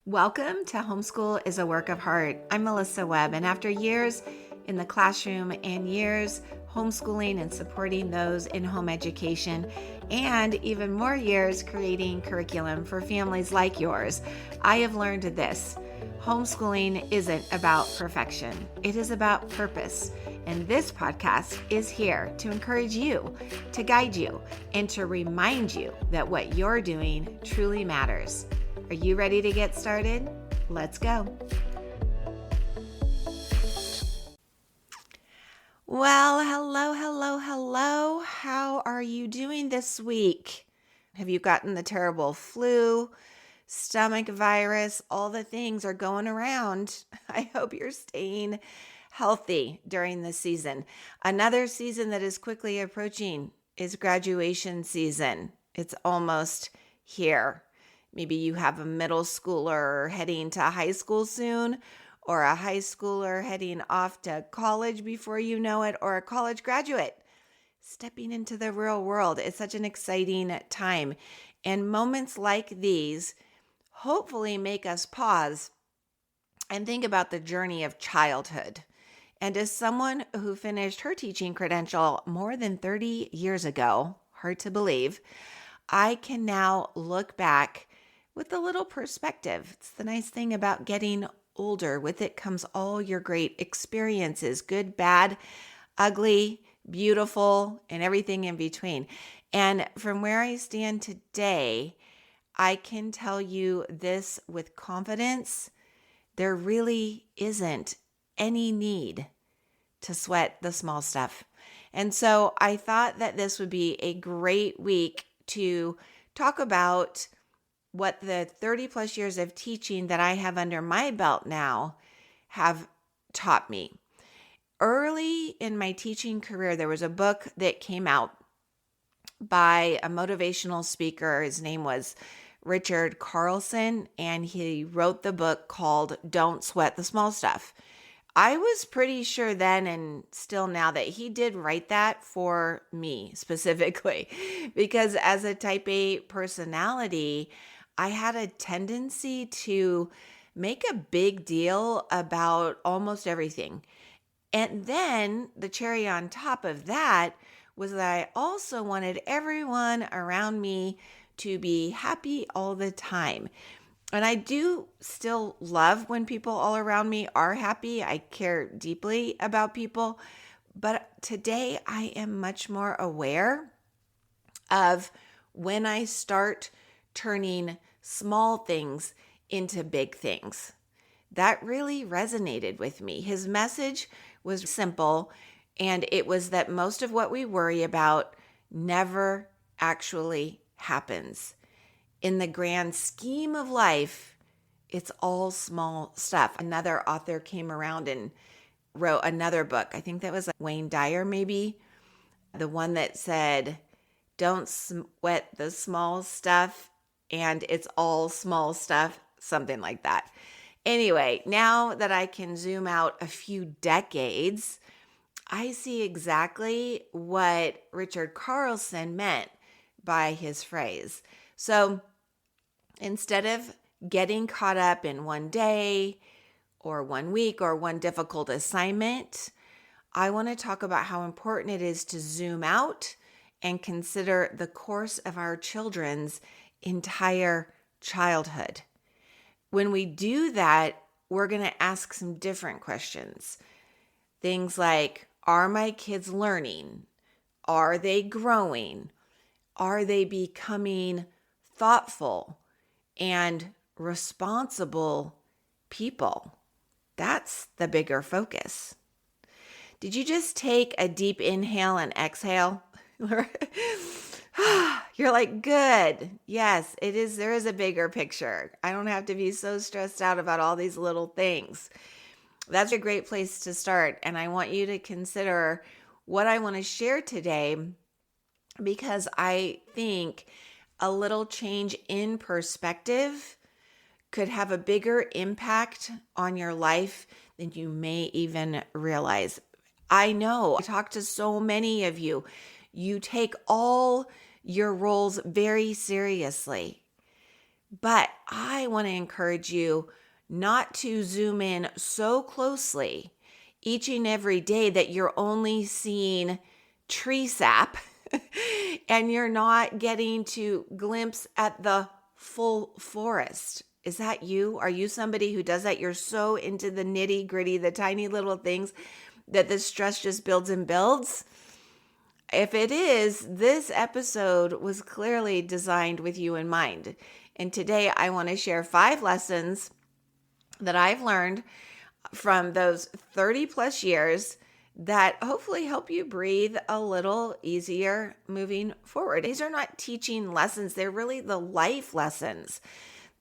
Welcome to Homeschool is a Work of Heart. I'm Melissa Webb, and after years in the classroom and years homeschooling and supporting those in home education, and even more years creating curriculum for families like yours, I have learned this. Homeschooling isn't about perfection. It is about purpose. And this podcast is here to encourage you, to guide you, and to remind you that what you're doing truly matters. Are you ready to get started? Let's go. Well, hello. How are you doing this week? Have you gotten the terrible flu, stomach virus? All the things are going around. I hope you're staying healthy during this season. Another season that is quickly approaching is graduation season. It's almost here. Maybe you have a middle schooler heading to high school soon, or a high schooler heading off to college before you know it, or a college graduate stepping into the real world. It's such an exciting time. And moments like these hopefully make us pause and think about the journey of childhood. And as someone who finished her teaching credential more than 30 years ago, hard to believe, I can now look back with a little perspective. It's the nice thing about getting older. With it comes all your great experiences, good, bad, ugly, beautiful, and everything in between. And from where I stand today, I can tell you this with confidence. There really isn't any need to sweat the small stuff. And so I thought that this would be a great week to talk about what the 30 plus years of teaching that I have under my belt now have taught me. Early in my teaching career, there was a book that came out by a motivational speaker. His name was Richard Carlson, and he wrote the book called Don't Sweat the Small Stuff. I was pretty sure then and still now that he did write that for me specifically, because as a type A personality, I had a tendency to make a big deal about almost everything. And then the cherry on top of that was that I also wanted everyone around me to be happy all the time. And I do still love when people all around me are happy. I care deeply about people. But today I am much more aware of when I start turning small things into big things. That really resonated with me. His message was simple, and it was that most of what we worry about never actually happens. In the grand scheme of life, it's all small stuff. Another author came around and wrote another book. I think that was Wayne Dyer, maybe. The one that said, don't sweat the small stuff, and it's all small stuff, something like that. Anyway, now that I can zoom out a few decades, I see exactly what Richard Carlson meant by his phrase. So instead of getting caught up in one day or 1 week or one difficult assignment, I want to talk about how important it is to zoom out and consider the course of our children's entire childhood. When we do that, we're going to ask some different questions. Things like, are my kids learning? Are they growing? Are they becoming thoughtful and responsible people? That's the bigger focus. Did you just take a deep inhale and exhale? You're like, good. Yes, it is. There is a bigger picture. I don't have to be so stressed out about all these little things. That's a great place to start. And I want you to consider what I want to share today, because I think a little change in perspective could have a bigger impact on your life than you may even realize. I know, I talk to so many of you. You take all your roles very seriously. But I want to encourage you not to zoom in so closely each and every day that you're only seeing tree sap and you're not getting to glimpse at the full forest. Is that you? Are you somebody who does that? You're so into the nitty gritty, the tiny little things that the stress just builds and builds. If it is, this episode was clearly designed with you in mind. And today I want to share 5 lessons that I've learned from those 30 plus years that hopefully help you breathe a little easier moving forward. These are not teaching lessons, they're really the life lessons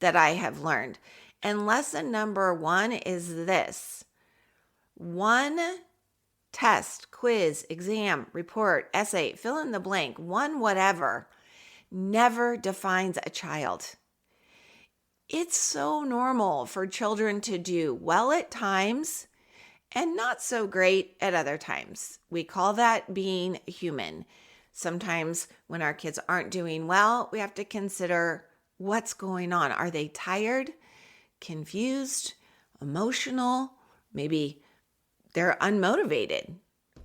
that I have learned. And lesson number 1 is this: one test, quiz, exam, report, essay, fill in the blank, one whatever, never defines a child. It's so normal for children to do well at times and not so great at other times. We call that being human. Sometimes when our kids aren't doing well, we have to consider what's going on. Are they tired, confused, emotional? Maybe they're unmotivated.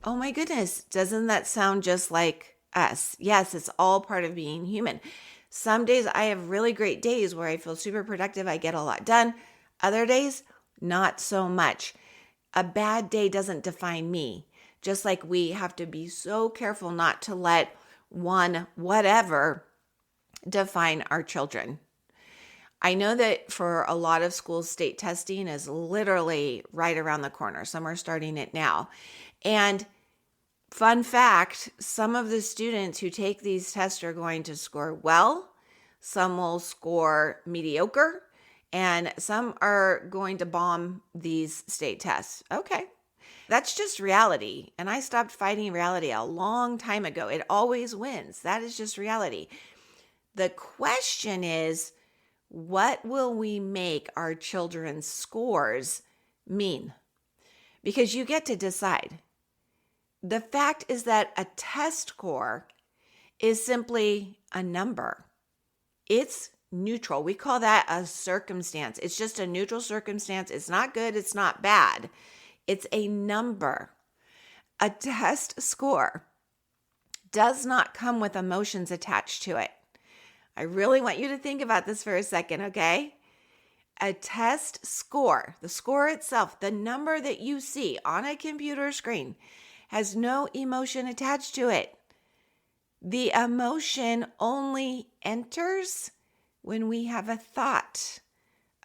Oh my goodness, doesn't that sound just like us? Yes, it's all part of being human. Some days I have really great days where I feel super productive. I get a lot done. Other days, not so much. A bad day doesn't define me. Just like we have to be so careful not to let one whatever define our children. I know that for a lot of schools, state testing is literally right around the corner. Some are starting it now. And fun fact, some of the students who take these tests are going to score well, some will score mediocre, and some are going to bomb these state tests. Okay, that's just reality. And I stopped fighting reality a long time ago. It always wins. That is just reality. The question is, what will we make our children's scores mean? Because you get to decide. The fact is that a test score is simply a number. It's neutral. We call that a circumstance. It's just a neutral circumstance. It's not good. It's not bad. It's a number. A test score does not come with emotions attached to it. I really want you to think about this for a second, okay? A test score, the score itself, the number that you see on a computer screen, has no emotion attached to it. The emotion only enters when we have a thought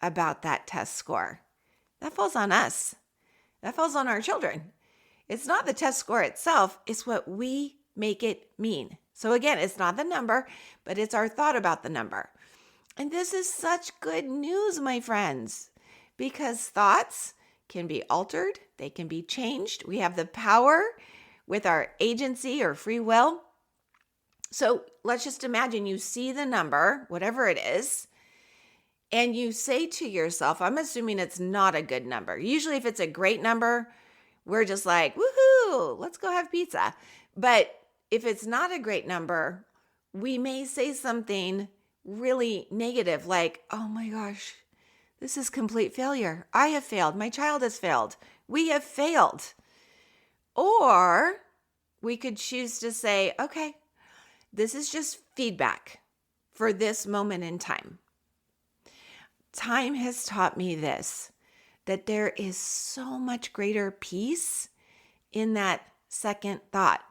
about that test score. That falls on us. That falls on our children. It's not the test score itself, it's what we make it mean. So again, it's not the number, but it's our thought about the number. And this is such good news, my friends, because thoughts can be altered, they can be changed. We have the power with our agency or free will. So let's just imagine you see the number, whatever it is, and you say to yourself, I'm assuming it's not a good number. Usually if it's a great number, we're just like, woohoo, let's go have pizza. But if it's not a great number, we may say something really negative like, oh my gosh, this is complete failure. I have failed. My child has failed. We have failed. Or we could choose to say, okay, this is just feedback for this moment in time. Time has taught me this, that there is so much greater peace in that second thought.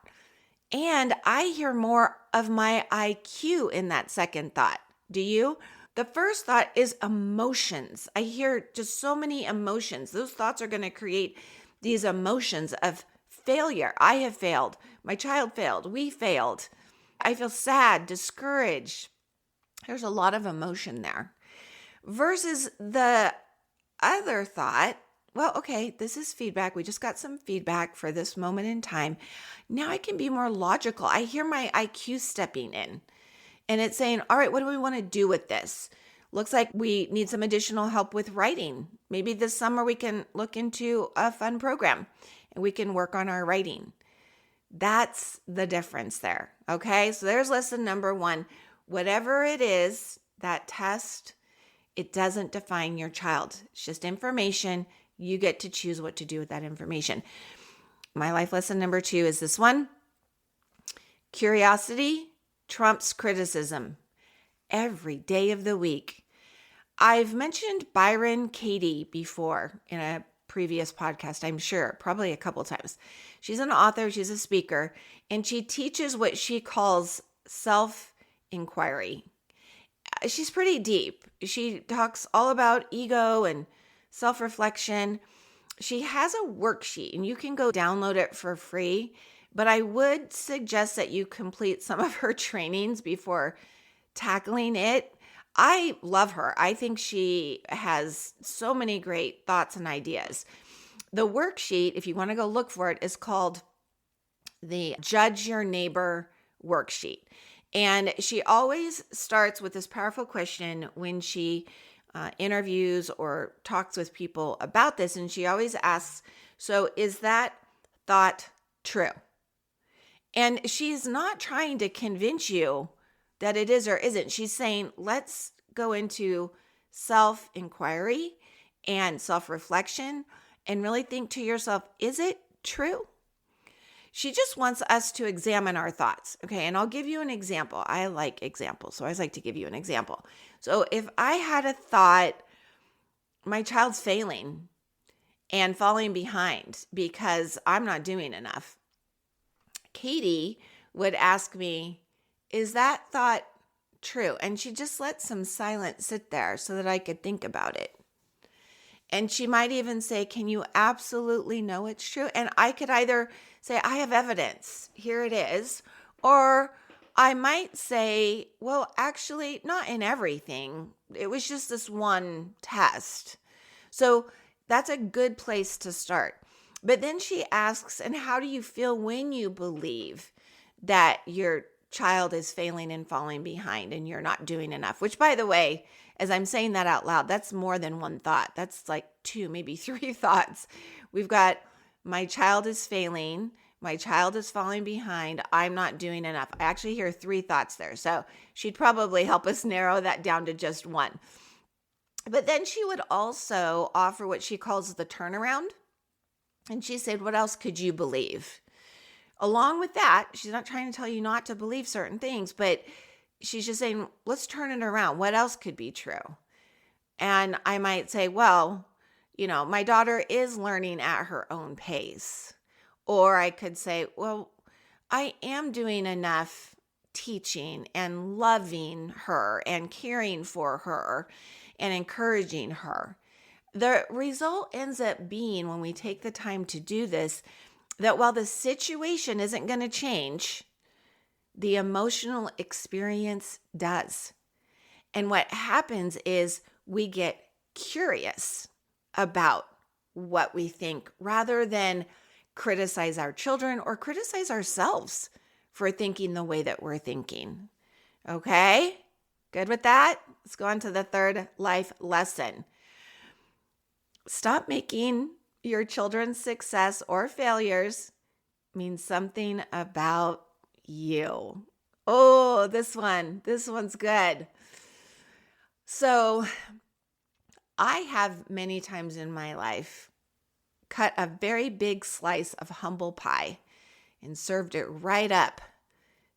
And I hear more of my IQ in that second thought. Do you? The first thought is emotions. I hear just so many emotions. Those thoughts are going to create these emotions of failure. I have failed. My child failed. We failed. I feel sad, discouraged. There's a lot of emotion there. Versus the other thought, well, okay, this is feedback. We just got some feedback for this moment in time. Now I can be more logical. I hear my IQ stepping in and it's saying, all right, what do we want to do with this? Looks like we need some additional help with writing. Maybe this summer we can look into a fun program and we can work on our writing. That's the difference there. Okay, so there's lesson number 1. Whatever it is, that test, It doesn't define your child. It's just information. You get to choose what to do with that information. My life lesson number 2 is this one. Curiosity trumps criticism every day of the week. I've mentioned Byron Katie before in a previous podcast, I'm sure, probably a couple times. She's an author, she's a speaker, and she teaches what she calls self-inquiry. She's pretty deep. She talks all about ego and self-reflection. She has a worksheet, and you can go download it for free, but I would suggest that you complete some of her trainings before tackling it. I love her. I think she has so many great thoughts and ideas. The worksheet, if you want to go look for it, is called the Judge Your Neighbor worksheet. And she always starts with this powerful question when she interviews or talks with people about this. And she always asks, so is that thought true? And she's not trying to convince you that it is or isn't. She's saying, let's go into self-inquiry and self-reflection and really think to yourself, is it true? She just wants us to examine our thoughts. Okay, and I'll give you an example. I like examples, so I always like to give you an example. So if I had a thought, my child's failing and falling behind because I'm not doing enough, Katie would ask me, is that thought true? And she just let some silence sit there so that I could think about it. And she might even say, can you absolutely know it's true? And I could either say, I have evidence, here it is. Or I might say, well, actually, not in everything. It was just this one test. So that's a good place to start. But then she asks, and how do you feel when you believe that your child is failing and falling behind and you're not doing enough? Which, by the way, as I'm saying that out loud, that's more than one thought. That's like 2, maybe 3 thoughts. We've got my child is failing, my child is falling behind, I'm not doing enough. I actually hear 3 thoughts there. So she'd probably help us narrow that down to just one. But then she would also offer what she calls the turnaround. And she said, what else could you believe? Along with that, she's not trying to tell you not to believe certain things, but she's just saying, let's turn it around. What else could be true? And I might say, well, my daughter is learning at her own pace. Or I could say, well, I am doing enough teaching and loving her and caring for her and encouraging her. The result ends up being, when we take the time to do this, that while the situation isn't going to change, the emotional experience does. And what happens is we get curious about what we think rather than criticize our children or criticize ourselves for thinking the way that we're thinking. Okay? Good with that? Let's go on to the third life lesson. Stop making your children's success or failures mean something about you. Oh, this one's good. So I have many times in my life cut a very big slice of humble pie and served it right up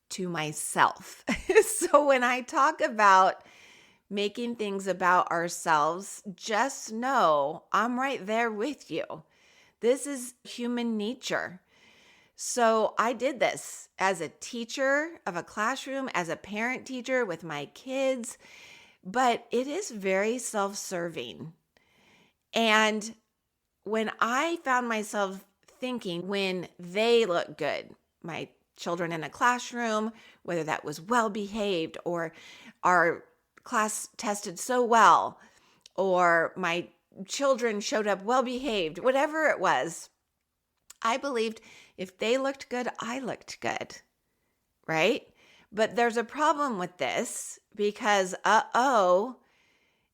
to myself. So when I talk about making things about ourselves, just know I'm right there with you. This is human nature. So I did this as a teacher of a classroom, as a parent teacher with my kids, but it is very self-serving. And when I found myself thinking, when they look good, my children in a classroom, whether that was well-behaved or our class tested so well, or my children showed up well-behaved, whatever it was, I believed if they looked good, I looked good, right? But there's a problem with this because,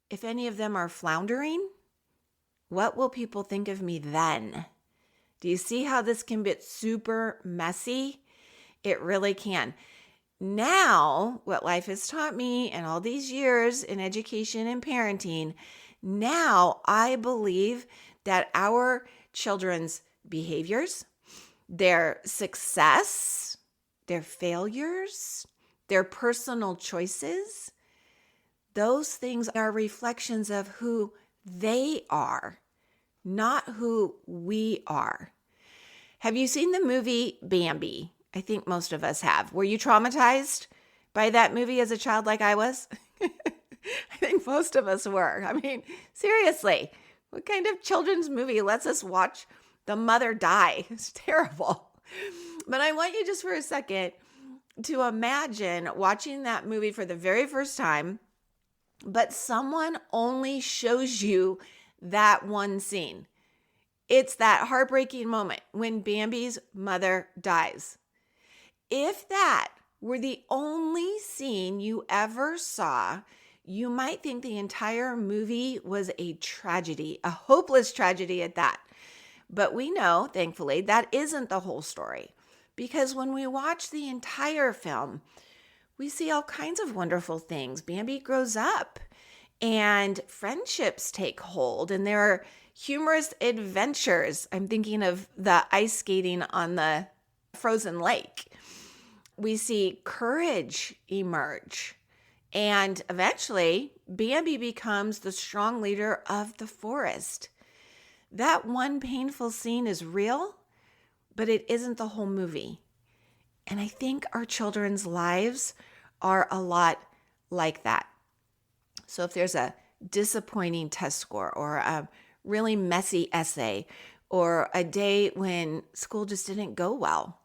if any of them are floundering, what will people think of me then? Do you see how this can get super messy? It really can. Now, what life has taught me and all these years in education and parenting, now I believe that our children's behaviors, their success, their failures, their personal choices, those things are reflections of who they are, not who we are. Have you seen the movie Bambi? I think most of us have. Were you traumatized by that movie as a child like I was? I think most of us were. I mean, seriously, what kind of children's movie lets us watch the mother die? It's terrible. But I want you just for a second to imagine watching that movie for the very first time, but someone only shows you that one scene. It's that heartbreaking moment when Bambi's mother dies. If that were the only scene you ever saw, you might think the entire movie was a tragedy, a hopeless tragedy at that. But we know, thankfully, that isn't the whole story. Because when we watch the entire film, we see all kinds of wonderful things. Bambi grows up and friendships take hold, and there are humorous adventures. I'm thinking of the ice skating on the frozen lake. We see courage emerge. And eventually, Bambi becomes the strong leader of the forest. That one painful scene is real, but it isn't the whole movie. And I think our children's lives are a lot like that. So if there's a disappointing test score or a really messy essay or a day when school just didn't go well,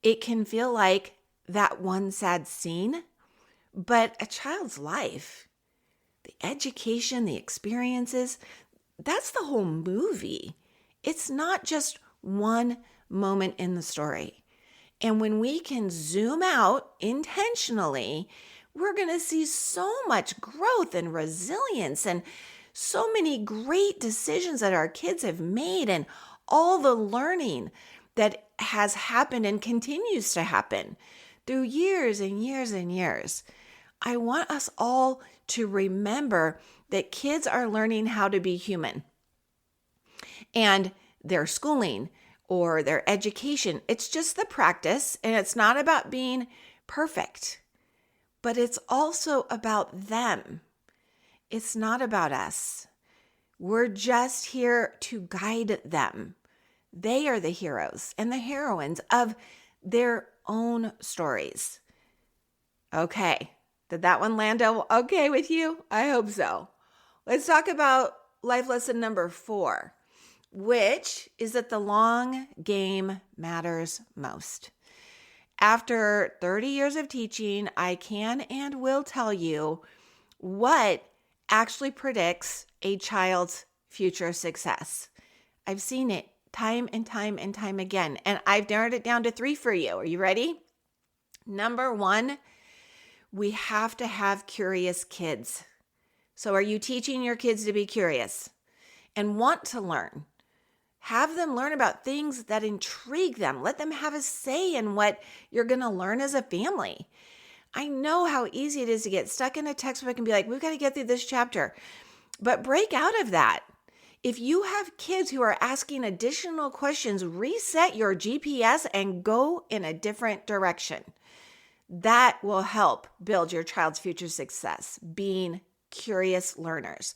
it can feel like that one sad scene, but a child's life, the education, the experiences, that's the whole movie. It's not just one moment in the story. And when we can zoom out intentionally, we're going to see so much growth and resilience and so many great decisions that our kids have made and all the learning that has happened and continues to happen through years and years and years. I want us all to remember that kids are learning how to be human. And their schooling or their education, it's just the practice, and it's not about being perfect, but it's also about them. It's not about us. We're just here to guide them. They are the heroes and the heroines of their own stories. Okay, did that one land okay with you? I hope so. Let's talk about life lesson number 4, which is that the long game matters most. After 30 years of teaching, I can and will tell you what actually predicts a child's future success. I've seen it time and time and time again, and I've narrowed it down to 3 for you. Are you ready? Number 1, we have to have curious kids. So are you teaching your kids to be curious and want to learn? Have them learn about things that intrigue them. Let them have a say in what you're going to learn as a family. I know how easy it is to get stuck in a textbook and be like, we've got to get through this chapter. But break out of that. If you have kids who are asking additional questions, reset your GPS and go in a different direction. That will help build your child's future success, being curious learners.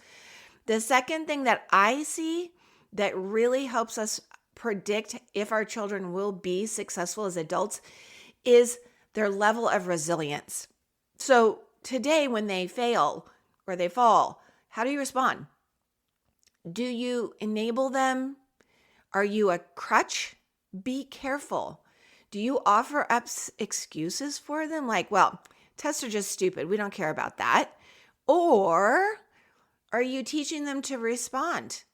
The second thing that I see that really helps us predict if our children will be successful as adults is their level of resilience. So today when they fail or they fall, how do you respond? Do you enable them? Are you a crutch? Be careful. Do you offer up excuses for them? Like, well, tests are just stupid. We don't care about that. Or are you teaching them to respond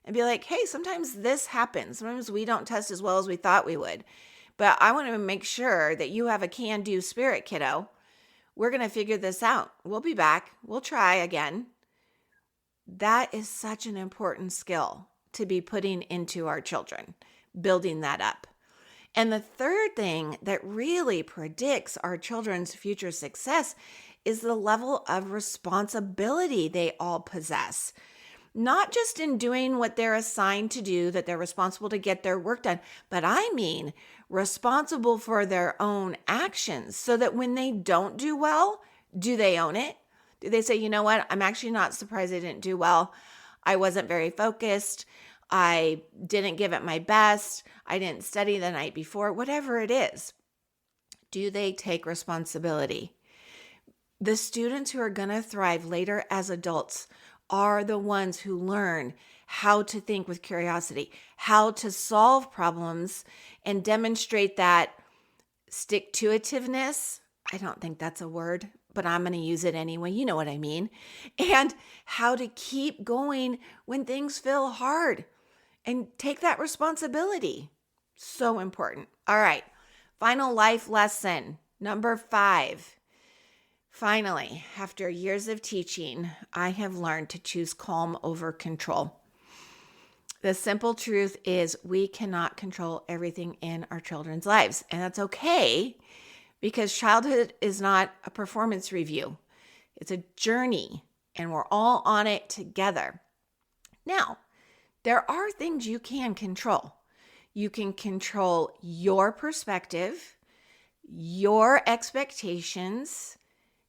and be like, hey, sometimes this happens. Sometimes we don't test as well as we thought we would. But I want to make sure that you have a can-do spirit, kiddo. We're going to figure this out. We'll be back. We'll try again. That is such an important skill to be putting into our children, building that up. And the third thing that really predicts our children's future success is the level of responsibility they all possess. Not just in doing what they're assigned to do, that they're responsible to get their work done, but I mean responsible for their own actions so that when they don't do well, do they own it? Do they say, you know what? I'm actually not surprised I didn't do well. I wasn't very focused. I didn't give it my best. I didn't study the night before, whatever it is. Do they take responsibility? The students who are going to thrive later as adults are the ones who learn how to think with curiosity, how to solve problems, and demonstrate that stick-to-itiveness. I don't think that's a word, but I'm going to use it anyway. You know what I mean. And how to keep going when things feel hard and take that responsibility. So important. All right. Final life lesson, number 5. Finally, after years of teaching, I have learned to choose calm over control. The simple truth is we cannot control everything in our children's lives, and that's okay because childhood is not a performance review. It's a journey, and we're all on it together. Now, there are things you can control. You can control your perspective, your expectations,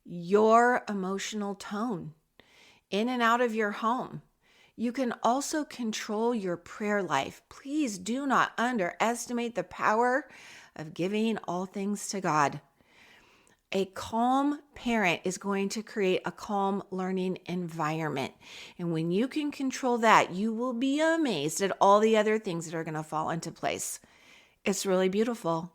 your emotional tone in and out of your home. You can also control your prayer life. Please do not underestimate the power of giving all things to God. A calm parent is going to create a calm learning environment. And when you can control that, you will be amazed at all the other things that are going to fall into place. It's really beautiful.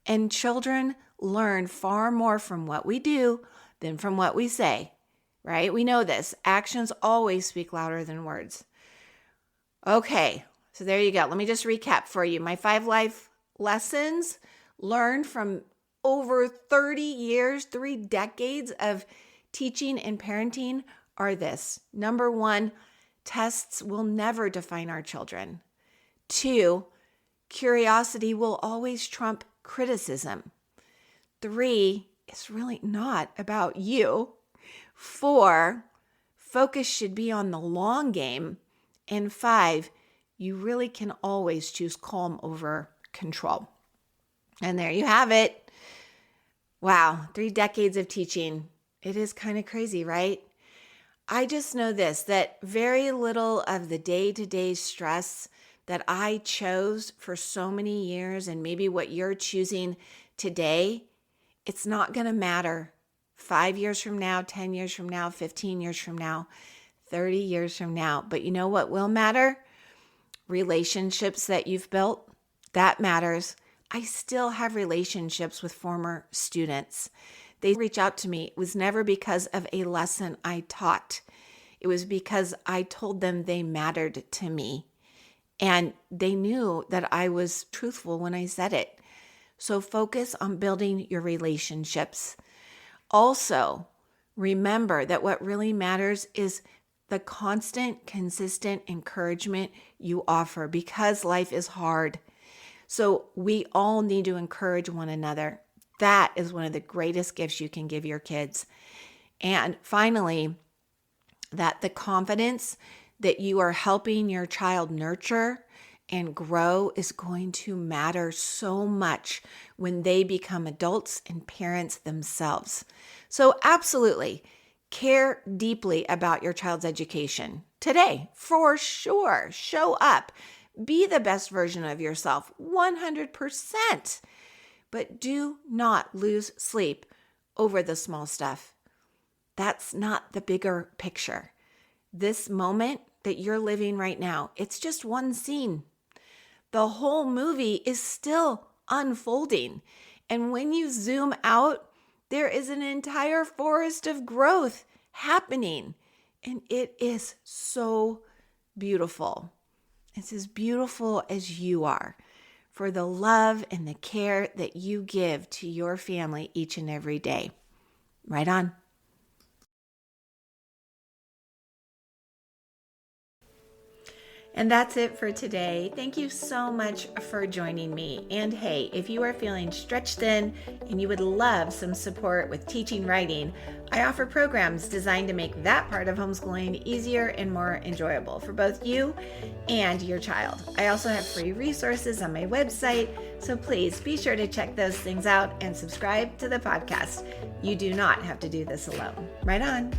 And children learn far more from what we do than from what we say, right? We know this. Actions always speak louder than words. Okay, so there you go. Let me just recap for you. My 5 life lessons learned from over 30 years, 3 decades of teaching and parenting are this. Number 1, tests will never define our children. 2, curiosity will always trump criticism. 3, it's really not about you. 4, focus should be on the long game. And 5, you really can always choose calm over control. And there you have it. Wow, 3 decades of teaching. It is kind of crazy, right? I just know this, that very little of the day-to-day stress that I chose for so many years, and maybe what you're choosing today, it's not going to matter 5 years from now, 10 years from now, 15 years from now, 30 years from now. But you know what will matter? Relationships that you've built, that matters. I still have relationships with former students. They reach out to me. It was never because of a lesson I taught. It was because I told them they mattered to me. And they knew that I was truthful when I said it. So focus on building your relationships. Also, remember that what really matters is the constant, consistent encouragement you offer because life is hard. So we all need to encourage one another. That is one of the greatest gifts you can give your kids. And finally, that the confidence that you are helping your child nurture and grow is going to matter so much when they become adults and parents themselves. So absolutely, care deeply about your child's education today, for sure. Show up. Be the best version of yourself, 100%. But do not lose sleep over the small stuff. That's not the bigger picture. This moment that you're living right now, it's just one scene. The whole movie is still unfolding. And when you zoom out, there is an entire forest of growth happening. And it is so beautiful. It's as beautiful as you are for the love and the care that you give to your family each and every day. Right on. And that's it for today. Thank you so much for joining me. And hey, if you are feeling stretched thin and you would love some support with teaching writing, I offer programs designed to make that part of homeschooling easier and more enjoyable for both you and your child. I also have free resources on my website, so please be sure to check those things out and subscribe to the podcast. You do not have to do this alone. Right on.